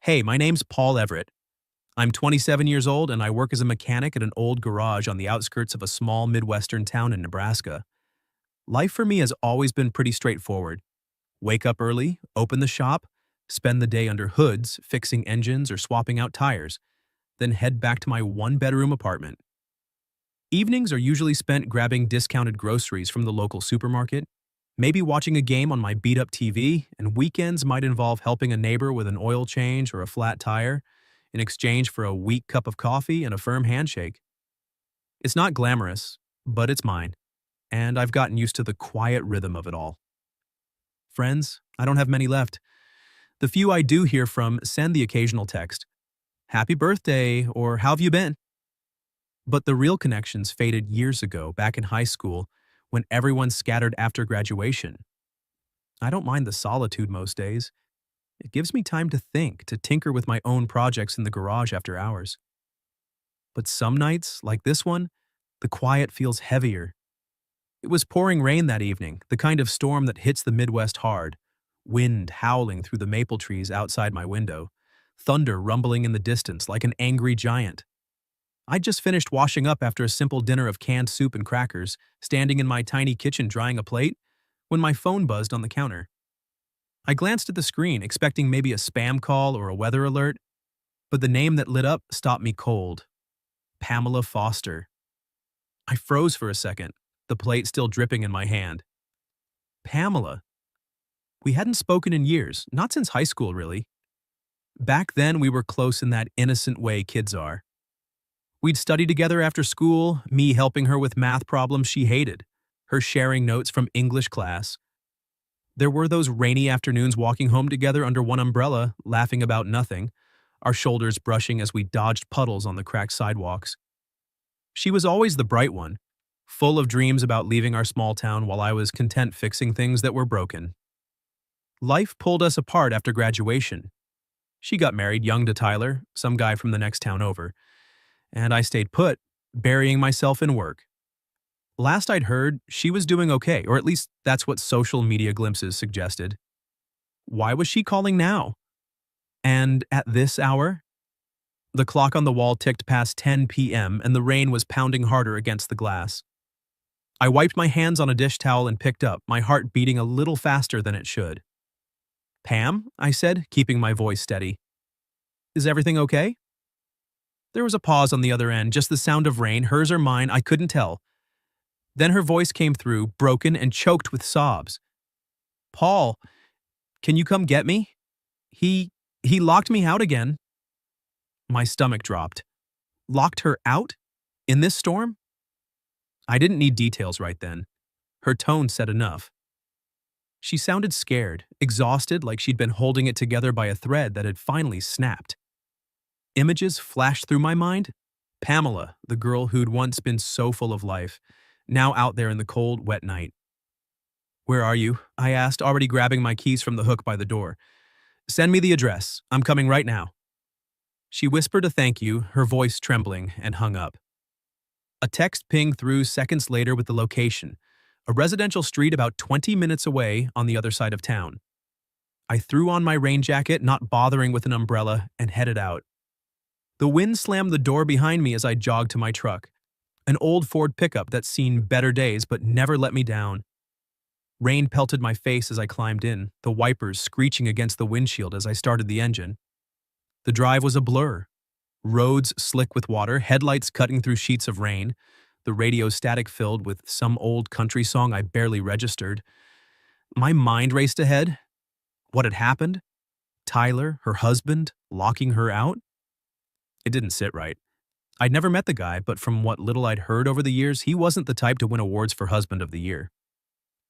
Hey, my name's Paul Everett. I'm 27 years old and I work as a mechanic at an old garage on the outskirts of a small Midwestern town in Nebraska. Life for me has always been pretty straightforward. Wake up early, open the shop, spend the day under hoods, fixing engines or swapping out tires, then head back to my one-bedroom apartment. Evenings are usually spent grabbing discounted groceries from the local supermarket, maybe watching a game on my beat-up TV, and weekends might involve helping a neighbor with an oil change or a flat tire in exchange for a weak cup of coffee and a firm handshake. It's not glamorous, but it's mine, and I've gotten used to the quiet rhythm of it all. Friends, I don't have many left. The few I do hear from send the occasional text, "Happy birthday," or "How have you been?" But the real connections faded years ago, back in high school, when everyone scattered after graduation. I don't mind the solitude most days. It gives me time to think, to tinker with my own projects in the garage after hours. But some nights, like this one, the quiet feels heavier. It was pouring rain that evening, the kind of storm that hits the Midwest hard, wind howling through the maple trees outside my window, thunder rumbling in the distance like an angry giant. I'd just finished washing up after a simple dinner of canned soup and crackers, standing in my tiny kitchen drying a plate, when my phone buzzed on the counter. I glanced at the screen, expecting maybe a spam call or a weather alert, but the name that lit up stopped me cold. Pamela Foster. I froze for a second, the plate still dripping in my hand. Pamela. We hadn't spoken in years, not since high school, really. Back then, we were close in that innocent way kids are. We'd study together after school, me helping her with math problems she hated, her sharing notes from English class. There were those rainy afternoons walking home together under one umbrella, laughing about nothing, our shoulders brushing as we dodged puddles on the cracked sidewalks. She was always the bright one, full of dreams about leaving our small town while I was content fixing things that were broken. Life pulled us apart after graduation. She got married young to Tyler, some guy from the next town over, and I stayed put, burying myself in work. Last I'd heard, she was doing okay, or at least that's what social media glimpses suggested. Why was she calling now? And at this hour? The clock on the wall ticked past 10 p.m. and the rain was pounding harder against the glass. I wiped my hands on a dish towel and picked up, my heart beating a little faster than it should. "Pam," I said, keeping my voice steady. "Is everything okay?" There was a pause on the other end, just the sound of rain, hers or mine, I couldn't tell. Then her voice came through, broken and choked with sobs. "Paul, can you come get me? He locked me out again." My stomach dropped. Locked her out? In this storm? I didn't need details right then. Her tone said enough. She sounded scared, exhausted, like she'd been holding it together by a thread that had finally snapped. Images flashed through my mind. Pamela, the girl who'd once been so full of life, now out there in the cold, wet night. "Where are you?" I asked, already grabbing my keys from the hook by the door. "Send me the address. I'm coming right now." She whispered a thank you, her voice trembling, and hung up. A text pinged through seconds later with the location, a residential street about 20 minutes away on the other side of town. I threw on my rain jacket, not bothering with an umbrella, and headed out. The wind slammed the door behind me as I jogged to my truck, an old Ford pickup that's seen better days but never let me down. Rain pelted my face as I climbed in, the wipers screeching against the windshield as I started the engine. The drive was a blur. Roads slick with water, headlights cutting through sheets of rain, the radio static filled with some old country song I barely registered. My mind raced ahead. What had happened? Tyler, her husband, locking her out? It didn't sit right. I'd never met the guy, but from what little I'd heard over the years, he wasn't the type to win awards for Husband of the Year.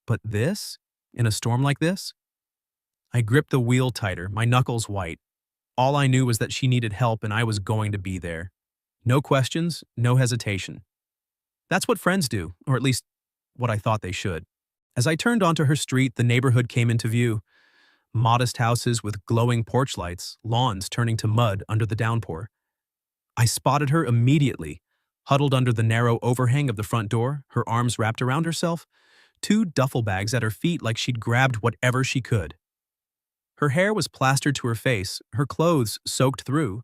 But this? In a storm like this? I gripped the wheel tighter, my knuckles white. All I knew was that she needed help and I was going to be there. No questions, no hesitation. That's what friends do, or at least what I thought they should. As I turned onto her street, the neighborhood came into view. Modest houses with glowing porch lights, lawns turning to mud under the downpour. I spotted her immediately, huddled under the narrow overhang of the front door, her arms wrapped around herself, two duffel bags at her feet like she'd grabbed whatever she could. Her hair was plastered to her face, her clothes soaked through.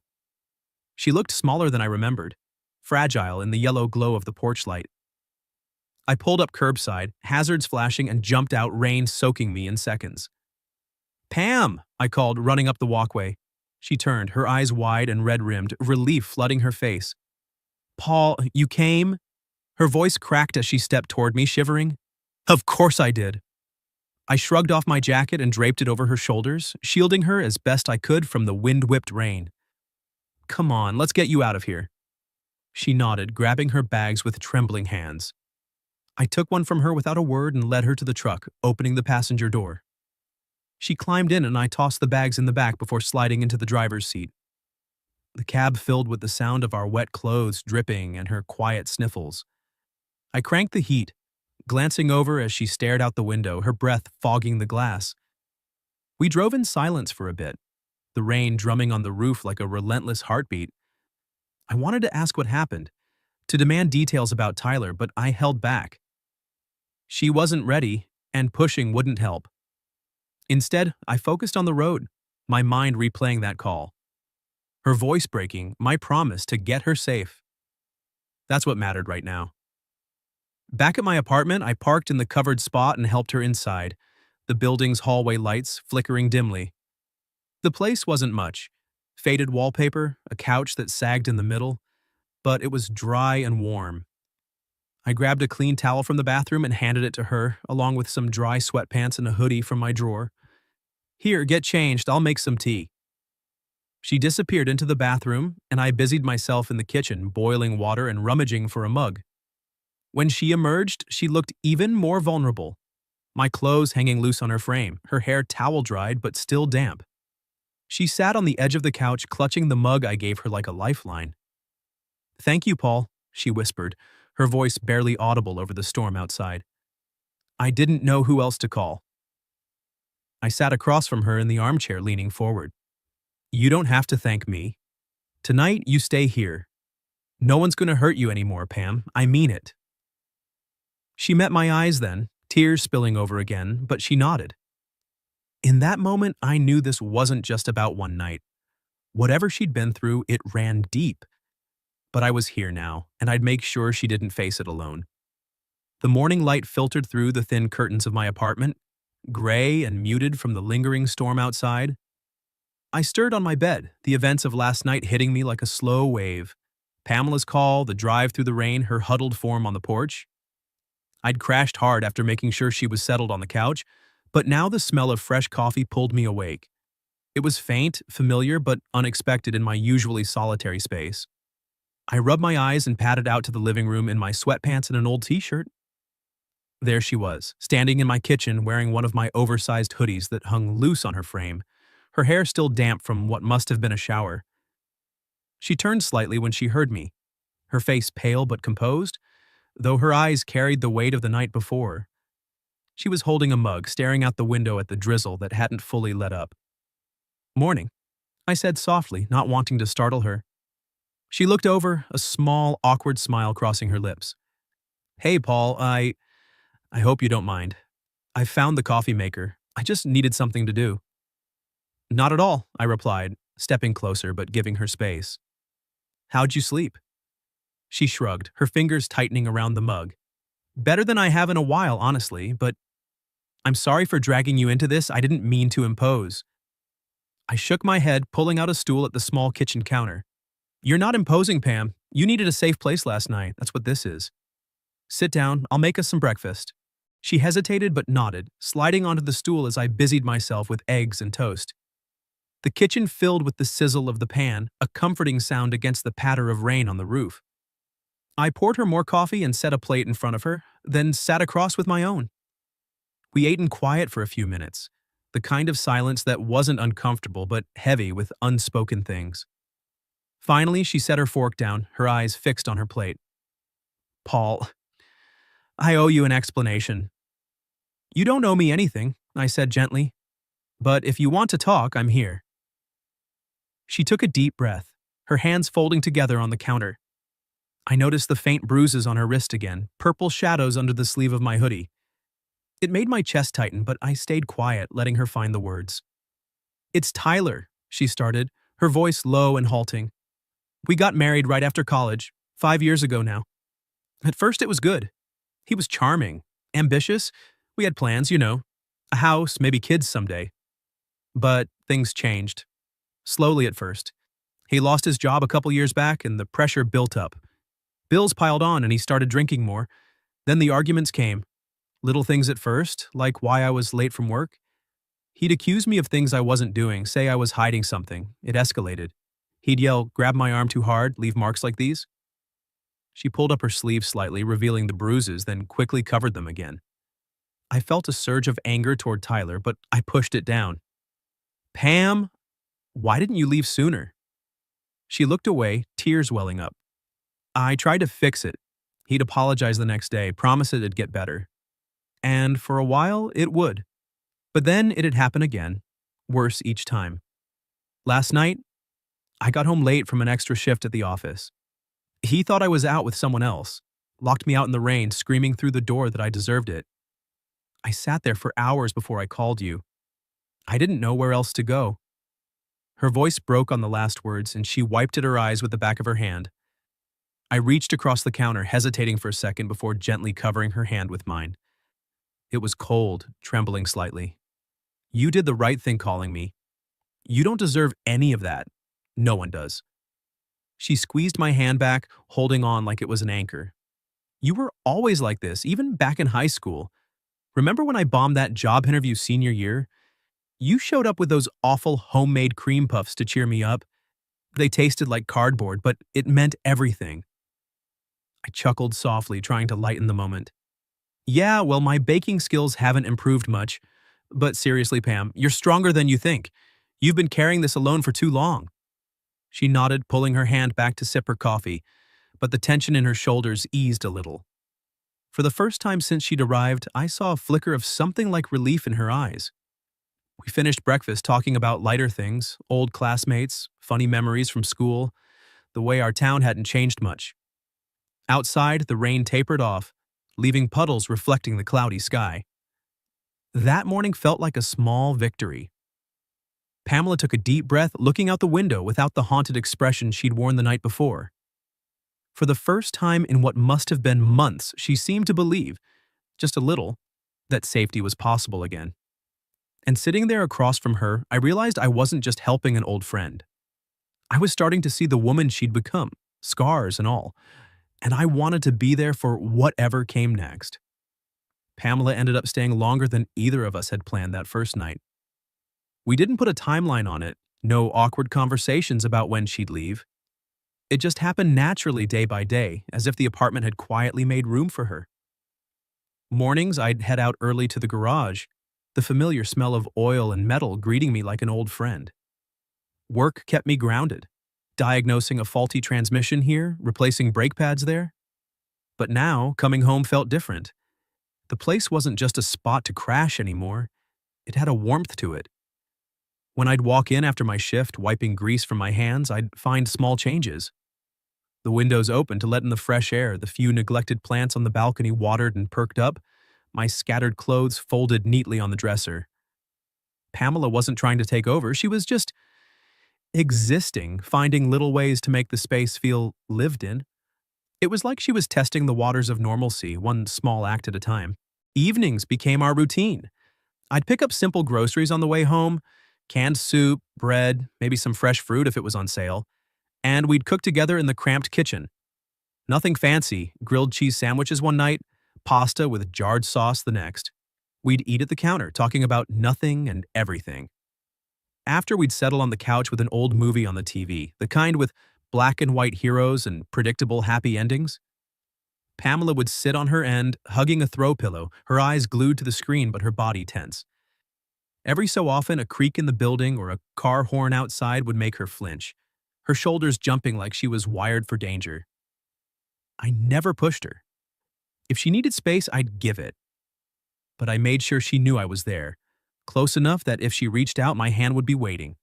She looked smaller than I remembered, fragile in the yellow glow of the porch light. I pulled up curbside, hazards flashing, and jumped out, rain soaking me in seconds. "Pam!" I called, running up the walkway. She turned, her eyes wide and red-rimmed, relief flooding her face. "Paul, you came?" Her voice cracked as she stepped toward me, shivering. "Of course I did." I shrugged off my jacket and draped it over her shoulders, shielding her as best I could from the wind-whipped rain. "Come on, let's get you out of here." She nodded, grabbing her bags with trembling hands. I took one from her without a word and led her to the truck, opening the passenger door. She climbed in and I tossed the bags in the back before sliding into the driver's seat. The cab filled with the sound of our wet clothes dripping and her quiet sniffles. I cranked the heat, glancing over as she stared out the window, her breath fogging the glass. We drove in silence for a bit, the rain drumming on the roof like a relentless heartbeat. I wanted to ask what happened, to demand details about Tyler, but I held back. She wasn't ready, and pushing wouldn't help. Instead, I focused on the road, my mind replaying that call. Her voice breaking, my promise to get her safe. That's what mattered right now. Back at my apartment, I parked in the covered spot and helped her inside, the building's hallway lights flickering dimly. The place wasn't much. Faded wallpaper, a couch that sagged in the middle, but it was dry and warm. I grabbed a clean towel from the bathroom and handed it to her, along with some dry sweatpants and a hoodie from my drawer. "Here, get changed, I'll make some tea." She disappeared into the bathroom, and I busied myself in the kitchen, boiling water and rummaging for a mug. When she emerged, she looked even more vulnerable. My clothes hanging loose on her frame, her hair towel-dried but still damp. She sat on the edge of the couch, clutching the mug I gave her like a lifeline. "Thank you, Paul," she whispered, her voice barely audible over the storm outside. "I didn't know who else to call." I sat across from her in the armchair, leaning forward. "You don't have to thank me. Tonight, you stay here. No one's going to hurt you anymore, Pam. I mean it." She met my eyes then, tears spilling over again, but she nodded. In that moment, I knew this wasn't just about one night. Whatever she'd been through, it ran deep. But I was here now, and I'd make sure she didn't face it alone. The morning light filtered through the thin curtains of my apartment, gray and muted from the lingering storm outside. I stirred on my bed, the events of last night hitting me like a slow wave. Pamela's call, the drive through the rain, her huddled form on the porch. I'd crashed hard after making sure she was settled on the couch, but now the smell of fresh coffee pulled me awake. It was faint, familiar, but unexpected in my usually solitary space. I rubbed my eyes and padded out to the living room in my sweatpants and an old t-shirt. There she was, standing in my kitchen wearing one of my oversized hoodies that hung loose on her frame, her hair still damp from what must have been a shower. She turned slightly when she heard me, her face pale but composed, though her eyes carried the weight of the night before. She was holding a mug, staring out the window at the drizzle that hadn't fully let up. "Morning," I said softly, not wanting to startle her. She looked over, a small, awkward smile crossing her lips. "Hey, Paul, I hope you don't mind. I found the coffee maker. I just needed something to do." "Not at all," I replied, stepping closer but giving her space. "How'd you sleep?" She shrugged, her fingers tightening around the mug. "Better than I have in a while, honestly, but I'm sorry for dragging you into this. I didn't mean to impose." I shook my head, pulling out a stool at the small kitchen counter. "You're not imposing, Pam. You needed a safe place last night. That's what this is. Sit down. I'll make us some breakfast." She hesitated but nodded, sliding onto the stool as I busied myself with eggs and toast. The kitchen filled with the sizzle of the pan, a comforting sound against the patter of rain on the roof. I poured her more coffee and set a plate in front of her, then sat across with my own. We ate in quiet for a few minutes, the kind of silence that wasn't uncomfortable but heavy with unspoken things. Finally, she set her fork down, her eyes fixed on her plate. "Paul, I owe you an explanation." "You don't owe me anything," I said gently. "But if you want to talk, I'm here." She took a deep breath, her hands folding together on the counter. I noticed the faint bruises on her wrist again, purple shadows under the sleeve of my hoodie. It made my chest tighten, but I stayed quiet, letting her find the words. It's Tyler, she started, her voice low and halting. We got married right after college, 5 years ago now. At first it was good. He was charming, ambitious. We had plans, a house, maybe kids someday. But things changed. Slowly at first. He lost his job a couple years back and the pressure built up. Bills piled on and he started drinking more. Then the arguments came. Little things at first, like why I was late from work. He'd accuse me of things I wasn't doing, say I was hiding something. It escalated. He'd yell, "Grab my arm too hard, leave marks like these." She pulled up her sleeve slightly, revealing the bruises, then quickly covered them again. I felt a surge of anger toward Tyler, but I pushed it down. "Pam, why didn't you leave sooner?" She looked away, tears welling up. I tried to fix it. He'd apologize the next day, promise it'd get better. And for a while, it would. But then it'd happen again, worse each time. Last night, I got home late from an extra shift at the office. He thought I was out with someone else, locked me out in the rain, screaming through the door that I deserved it. I sat there for hours before I called you. I didn't know where else to go. Her voice broke on the last words, and she wiped at her eyes with the back of her hand. I reached across the counter, hesitating for a second before gently covering her hand with mine. It was cold, trembling slightly. You did the right thing calling me. You don't deserve any of that. No one does. She squeezed my hand back, holding on like it was an anchor. You were always like this, even back in high school. Remember when I bombed that job interview senior year? You showed up with those awful homemade cream puffs to cheer me up. They tasted like cardboard, but it meant everything. I chuckled softly, trying to lighten the moment. Yeah, well, my baking skills haven't improved much. But seriously, Pam, you're stronger than you think. You've been carrying this alone for too long. She nodded, pulling her hand back to sip her coffee, but the tension in her shoulders eased a little. For the first time since she'd arrived, I saw a flicker of something like relief in her eyes. We finished breakfast talking about lighter things, old classmates, funny memories from school, the way our town hadn't changed much. Outside, the rain tapered off, leaving puddles reflecting the cloudy sky. That morning felt like a small victory. Pamela took a deep breath, looking out the window without the haunted expression she'd worn the night before. For the first time in what must have been months, she seemed to believe, just a little, that safety was possible again. And sitting there across from her, I realized I wasn't just helping an old friend. I was starting to see the woman she'd become, scars and all, and I wanted to be there for whatever came next. Pamela ended up staying longer than either of us had planned that first night. We didn't put a timeline on it, no awkward conversations about when she'd leave. It just happened naturally day by day, as if the apartment had quietly made room for her. Mornings, I'd head out early to the garage, the familiar smell of oil and metal greeting me like an old friend. Work kept me grounded, diagnosing a faulty transmission here, replacing brake pads there. But now, coming home felt different. The place wasn't just a spot to crash anymore. It had a warmth to it. When I'd walk in after my shift, wiping grease from my hands, I'd find small changes. The windows open to let in the fresh air, the few neglected plants on the balcony watered and perked up, my scattered clothes folded neatly on the dresser. Pamela wasn't trying to take over, she was just existing, finding little ways to make the space feel lived in. It was like she was testing the waters of normalcy, one small act at a time. Evenings became our routine. I'd pick up simple groceries on the way home, canned soup, bread, maybe some fresh fruit if it was on sale, and we'd cook together in the cramped kitchen. Nothing fancy, grilled cheese sandwiches one night, pasta with jarred sauce the next. We'd eat at the counter, talking about nothing and everything. After, we'd settle on the couch with an old movie on the TV, the kind with black and white heroes and predictable happy endings. Pamela would sit on her end, hugging a throw pillow, her eyes glued to the screen but her body tense. Every so often, a creak in the building or a car horn outside would make her flinch, her shoulders jumping like she was wired for danger. I never pushed her. If she needed space, I'd give it. But I made sure she knew I was there, close enough that if she reached out, my hand would be waiting.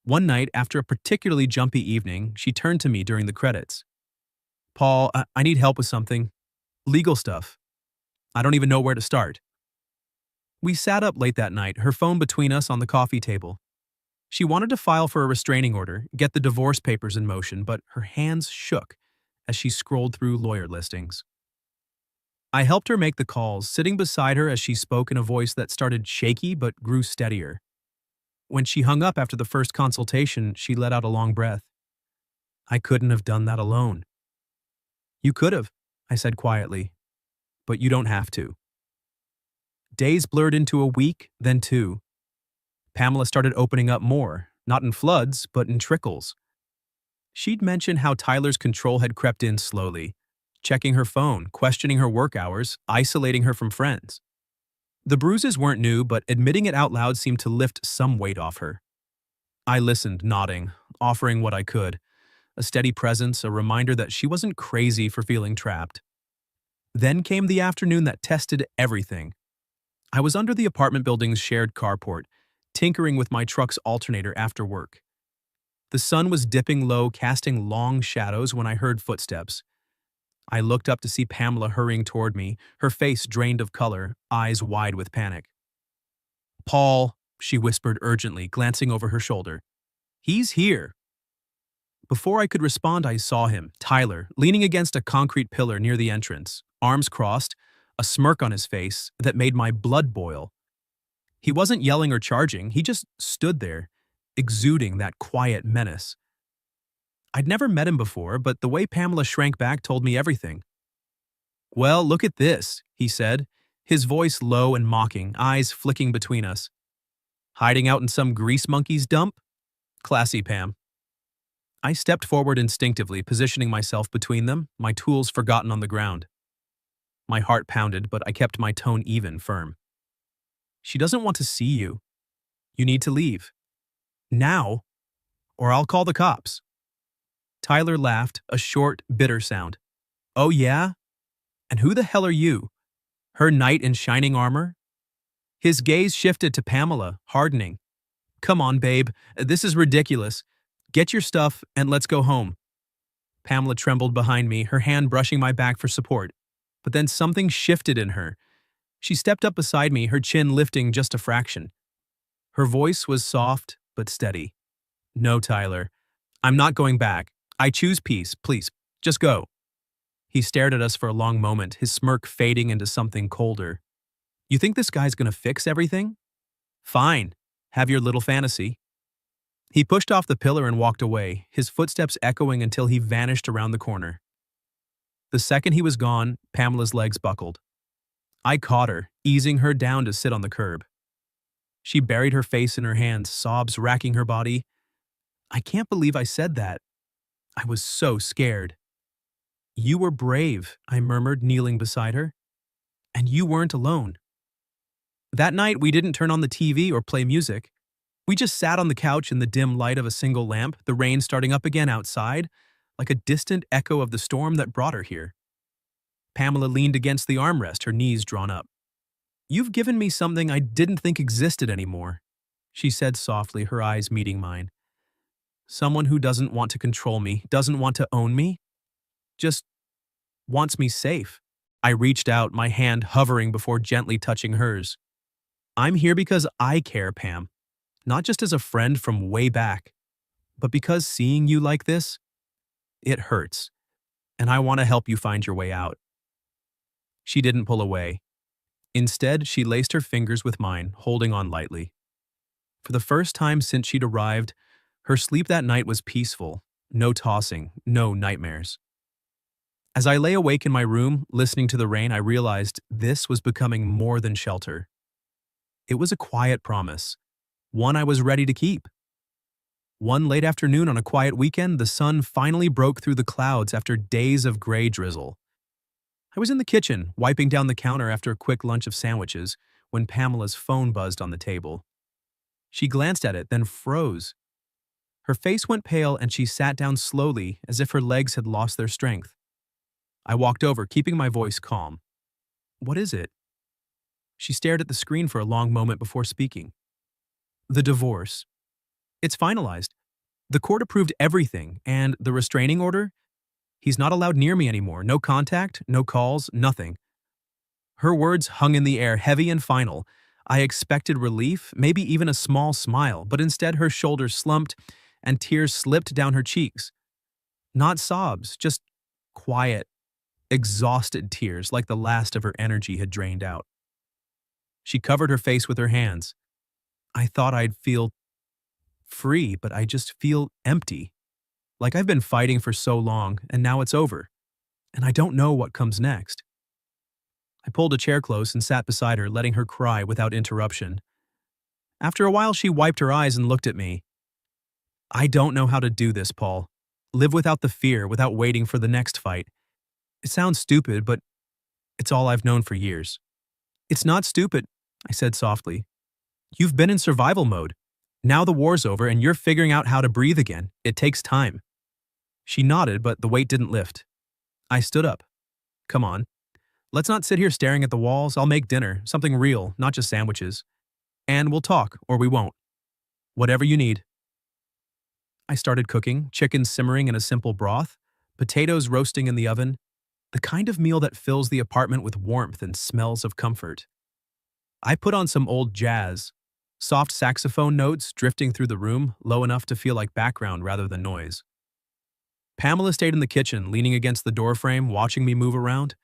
One night, after a particularly jumpy evening, she turned to me during the credits. "Paul, I need help with something. Legal stuff. I don't even know where to start." We sat up late that night, her phone between us on the coffee table. She wanted to file for a restraining order, get the divorce papers in motion, but her hands shook as she scrolled through lawyer listings. I helped her make the calls, sitting beside her as she spoke in a voice that started shaky but grew steadier. When she hung up after the first consultation, she let out a long breath. I couldn't have done that alone. You could have, I said quietly, but you don't have to. Days blurred into a week, then two. Pamela started opening up more, not in floods, but in trickles. She'd mentioned how Tyler's control had crept in slowly, checking her phone, questioning her work hours, isolating her from friends. The bruises weren't new, but admitting it out loud seemed to lift some weight off her. I listened, nodding, offering what I could, a steady presence, a reminder that she wasn't crazy for feeling trapped. Then came the afternoon that tested everything. I was under the apartment building's shared carport, tinkering with my truck's alternator after work. The sun was dipping low, casting long shadows when I heard footsteps. I looked up to see Pamela hurrying toward me, her face drained of color, eyes wide with panic. "Paul," she whispered urgently, glancing over her shoulder. "He's here." Before I could respond, I saw him, Tyler, leaning against a concrete pillar near the entrance, arms crossed, a smirk on his face that made my blood boil. He wasn't yelling or charging, he just stood there, exuding that quiet menace. I'd never met him before, but the way Pamela shrank back told me everything. "Well, look at this," he said, his voice low and mocking, eyes flicking between us. "Hiding out in some grease monkey's dump? Classy, Pam." I stepped forward instinctively, positioning myself between them, my tools forgotten on the ground. My heart pounded, but I kept my tone even, firm. "She doesn't want to see you. You need to leave. Now, or I'll call the cops." Tyler laughed, a short, bitter sound. "Oh yeah? And who the hell are you? Her knight in shining armor?" His gaze shifted to Pamela, hardening. "Come on, babe. This is ridiculous. Get your stuff and let's go home." Pamela trembled behind me, her hand brushing my back for support. But then something shifted in her. She stepped up beside me, her chin lifting just a fraction. Her voice was soft but steady. "No, Tyler. I'm not going back. I choose peace. Please, just go." He stared at us for a long moment, his smirk fading into something colder. "You think this guy's gonna fix everything? Fine. Have your little fantasy." He pushed off the pillar and walked away, his footsteps echoing until he vanished around the corner. The second he was gone, Pamela's legs buckled. I caught her, easing her down to sit on the curb. She buried her face in her hands, sobs racking her body. "I can't believe I said that. I was so scared." "You were brave," I murmured, kneeling beside her. "And you weren't alone." That night, we didn't turn on the TV or play music. We just sat on the couch in the dim light of a single lamp, the rain starting up again outside, like a distant echo of the storm that brought her here. Pamela leaned against the armrest, her knees drawn up. "You've given me something I didn't think existed anymore," she said softly, her eyes meeting mine. "Someone who doesn't want to control me, doesn't want to own me, just wants me safe." I reached out, my hand hovering before gently touching hers. "I'm here because I care, Pam. Not just as a friend from way back, but because seeing you like this, it hurts, and I want to help you find your way out." She didn't pull away. Instead, she laced her fingers with mine, holding on lightly. For the first time since she'd arrived, her sleep that night was peaceful, no tossing, no nightmares. As I lay awake in my room, listening to the rain, I realized this was becoming more than shelter. It was a quiet promise, one I was ready to keep. One late afternoon on a quiet weekend, the sun finally broke through the clouds after days of gray drizzle. I was in the kitchen, wiping down the counter after a quick lunch of sandwiches, when Pamela's phone buzzed on the table. She glanced at it, then froze. Her face went pale and she sat down slowly, as if her legs had lost their strength. I walked over, keeping my voice calm. "What is it?" She stared at the screen for a long moment before speaking. "The divorce. It's finalized. The court approved everything, and the restraining order? He's not allowed near me anymore. No contact, no calls, nothing." Her words hung in the air, heavy and final. I expected relief, maybe even a small smile, but instead her shoulders slumped and tears slipped down her cheeks. Not sobs, just quiet, exhausted tears like the last of her energy had drained out. She covered her face with her hands. I thought I'd feel free, but I just feel empty. Like I've been fighting for so long, and now it's over, and I don't know what comes next. I pulled a chair close and sat beside her, letting her cry without interruption. After a while, she wiped her eyes and looked at me. I don't know how to do this, Paul. Live without the fear, without waiting for the next fight. It sounds stupid, but it's all I've known for years. It's not stupid, I said softly. You've been in survival mode. Now the war's over and you're figuring out how to breathe again. It takes time. She nodded, but the weight didn't lift. I stood up. Come on. Let's not sit here staring at the walls. I'll make dinner, something real, not just sandwiches. And we'll talk, or we won't. Whatever you need. I started cooking, chicken simmering in a simple broth, potatoes roasting in the oven, the kind of meal that fills the apartment with warmth and smells of comfort. I put on some old jazz, soft saxophone notes drifting through the room, low enough to feel like background rather than noise. Pamela stayed in the kitchen, leaning against the doorframe, watching me move around.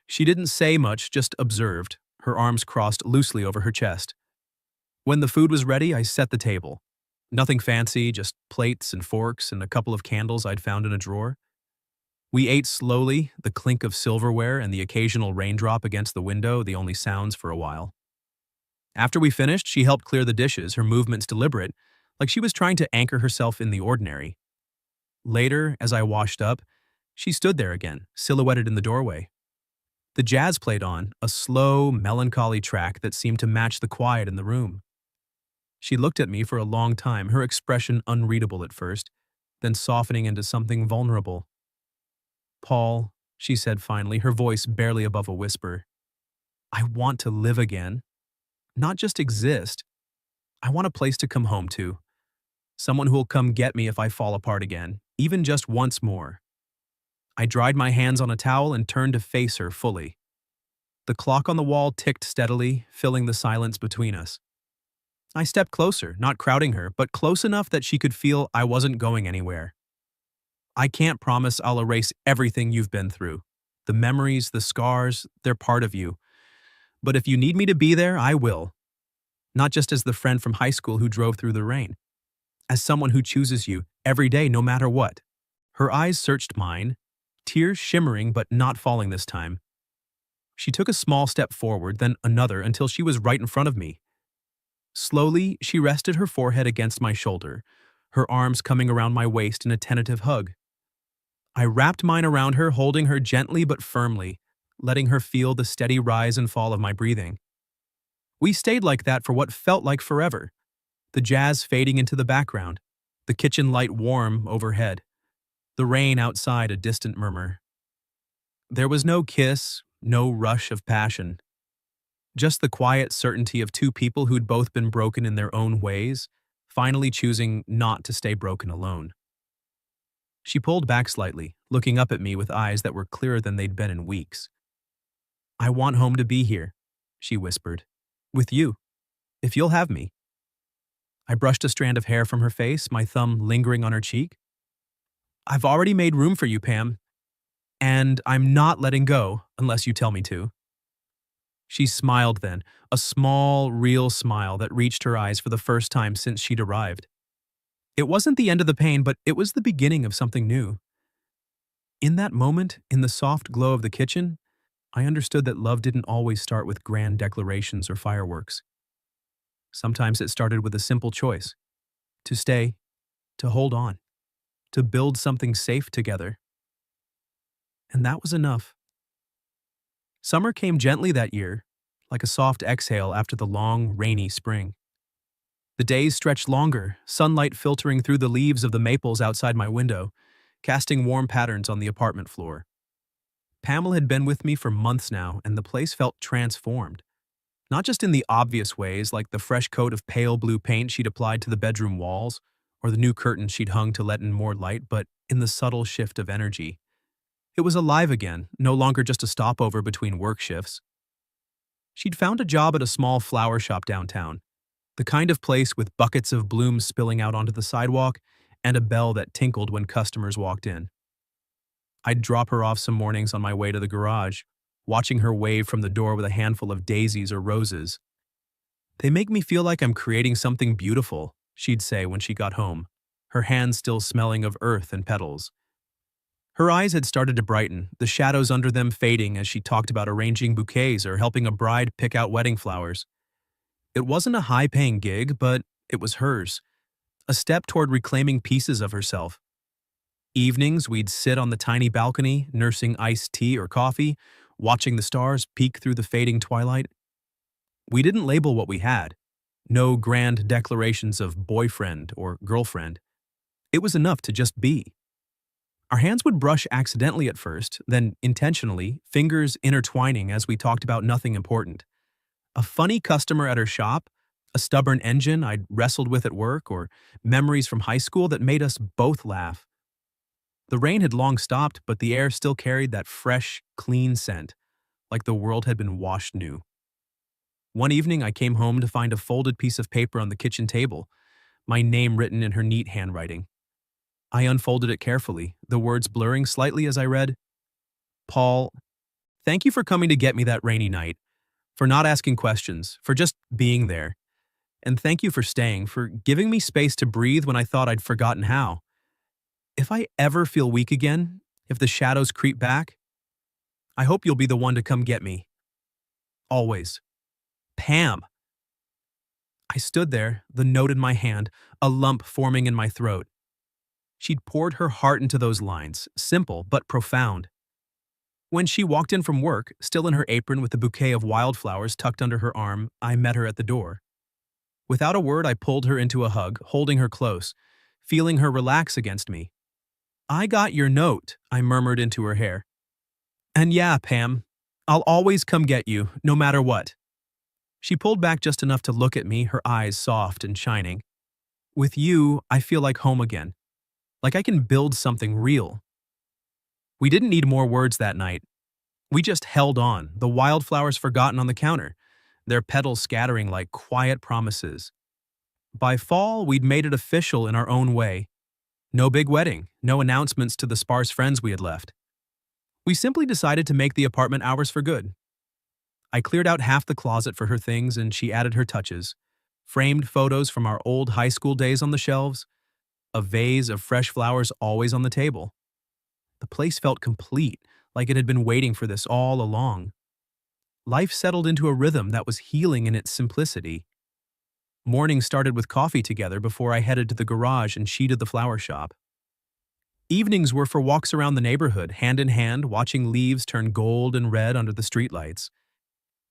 She didn't say much, just observed, her arms crossed loosely over her chest. When the food was ready, I set the table. Nothing fancy, just plates and forks and a couple of candles I'd found in a drawer. We ate slowly, the clink of silverware and the occasional raindrop against the window the only sounds for a while. After we finished, she helped clear the dishes, her movements deliberate, like she was trying to anchor herself in the ordinary. Later, as I washed up, she stood there again, silhouetted in the doorway. The jazz played on, a slow, melancholy track that seemed to match the quiet in the room. She looked at me for a long time, her expression unreadable at first, then softening into something vulnerable. Paul, she said finally, her voice barely above a whisper, I want to live again. Not just exist. I want a place to come home to. Someone who'll come get me if I fall apart again, even just once more. I dried my hands on a towel and turned to face her fully. The clock on the wall ticked steadily, filling the silence between us. I stepped closer, not crowding her, but close enough that she could feel I wasn't going anywhere. I can't promise I'll erase everything you've been through. The memories, the scars, they're part of you. But if you need me to be there, I will. Not just as the friend from high school who drove through the rain. As someone who chooses you every day no matter what. Her eyes searched mine, tears shimmering but not falling this time. She took a small step forward, then another until she was right in front of me. Slowly, she rested her forehead against my shoulder, her arms coming around my waist in a tentative hug. I wrapped mine around her, holding her gently but firmly, letting her feel the steady rise and fall of my breathing. We stayed like that for what felt like forever, the jazz fading into the background, the kitchen light warm overhead, the rain outside a distant murmur. There was no kiss, no rush of passion. Just the quiet certainty of two people who'd both been broken in their own ways, finally choosing not to stay broken alone. She pulled back slightly, looking up at me with eyes that were clearer than they'd been in weeks. I want home to be here, she whispered. With you, if you'll have me. I brushed a strand of hair from her face, my thumb lingering on her cheek. I've already made room for you, Pam, and I'm not letting go unless you tell me to. She smiled then, a small, real smile that reached her eyes for the first time since she'd arrived. It wasn't the end of the pain, but it was the beginning of something new. In that moment, in the soft glow of the kitchen, I understood that love didn't always start with grand declarations or fireworks. Sometimes it started with a simple choice: to stay, to hold on, to build something safe together. And that was enough. Summer came gently that year, like a soft exhale after the long, rainy spring. The days stretched longer, sunlight filtering through the leaves of the maples outside my window, casting warm patterns on the apartment floor. Pamela had been with me for months now, and the place felt transformed. Not just in the obvious ways, like the fresh coat of pale blue paint she'd applied to the bedroom walls, or the new curtains she'd hung to let in more light, but in the subtle shift of energy. It was alive again, no longer just a stopover between work shifts. She'd found a job at a small flower shop downtown, the kind of place with buckets of blooms spilling out onto the sidewalk and a bell that tinkled when customers walked in. I'd drop her off some mornings on my way to the garage, watching her wave from the door with a handful of daisies or roses. "They make me feel like I'm creating something beautiful," she'd say when she got home, her hands still smelling of earth and petals. Her eyes had started to brighten, the shadows under them fading as she talked about arranging bouquets or helping a bride pick out wedding flowers. It wasn't a high-paying gig, but it was hers, a step toward reclaiming pieces of herself. Evenings, we'd sit on the tiny balcony, nursing iced tea or coffee, watching the stars peek through the fading twilight. We didn't label what we had. No grand declarations of boyfriend or girlfriend. It was enough to just be. Our hands would brush accidentally at first, then intentionally, fingers intertwining as we talked about nothing important. A funny customer at her shop, a stubborn engine I'd wrestled with at work, or memories from high school that made us both laugh. The rain had long stopped, but the air still carried that fresh, clean scent, like the world had been washed new. One evening, I came home to find a folded piece of paper on the kitchen table, my name written in her neat handwriting. I unfolded it carefully, the words blurring slightly as I read, "Paul, thank you for coming to get me that rainy night, for not asking questions, for just being there. And thank you for staying, for giving me space to breathe when I thought I'd forgotten how. If I ever feel weak again, if the shadows creep back, I hope you'll be the one to come get me. Always. Pam." I stood there, the note in my hand, a lump forming in my throat. She'd poured her heart into those lines, simple but profound. When she walked in from work, still in her apron with a bouquet of wildflowers tucked under her arm, I met her at the door. Without a word, I pulled her into a hug, holding her close, feeling her relax against me. "I got your note," I murmured into her hair. "And yeah, Pam, I'll always come get you, no matter what." She pulled back just enough to look at me, her eyes soft and shining. "With you, I feel like home again. Like I can build something real." We didn't need more words that night. We just held on, the wildflowers forgotten on the counter, their petals scattering like quiet promises. By fall, we'd made it official in our own way. No big wedding, no announcements to the sparse friends we had left. We simply decided to make the apartment ours for good. I cleared out half the closet for her things and she added her touches. Framed photos from our old high school days on the shelves, a vase of fresh flowers always on the table. The place felt complete, like it had been waiting for this all along. Life settled into a rhythm that was healing in its simplicity. Mornings started with coffee together before I headed to the garage and she to the flower shop. Evenings were for walks around the neighborhood, hand in hand, watching leaves turn gold and red under the streetlights.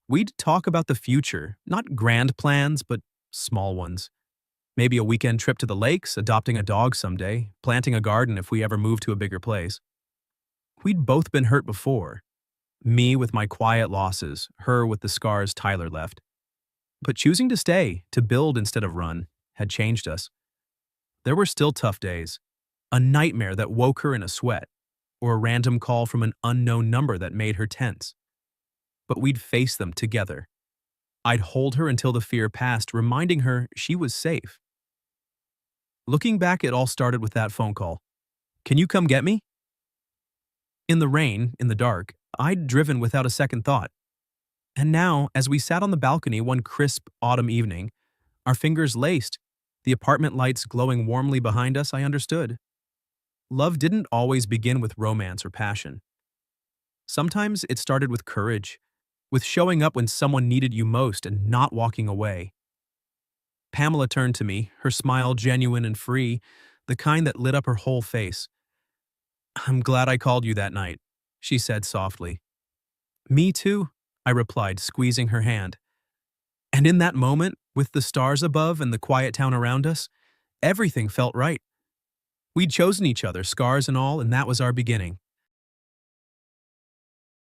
We'd talk about the future, not grand plans, but small ones. Maybe a weekend trip to the lakes, adopting a dog someday, planting a garden if we ever moved to a bigger place. We'd both been hurt before. Me with my quiet losses, her with the scars Tyler left. But choosing to stay, to build instead of run, had changed us. There were still tough days. A nightmare that woke her in a sweat, or a random call from an unknown number that made her tense. But we'd face them together. I'd hold her until the fear passed, reminding her she was safe. Looking back, it all started with that phone call. "Can you come get me?" In the rain, in the dark, I'd driven without a second thought. And now, as we sat on the balcony one crisp autumn evening, our fingers laced, the apartment lights glowing warmly behind us, I understood. Love didn't always begin with romance or passion. Sometimes it started with courage, with showing up when someone needed you most and not walking away. Pamela turned to me, her smile genuine and free, the kind that lit up her whole face. "I'm glad I called you that night," she said softly. "Me too," I replied, squeezing her hand. And in that moment, with the stars above and the quiet town around us, everything felt right. We'd chosen each other, scars and all, and that was our beginning.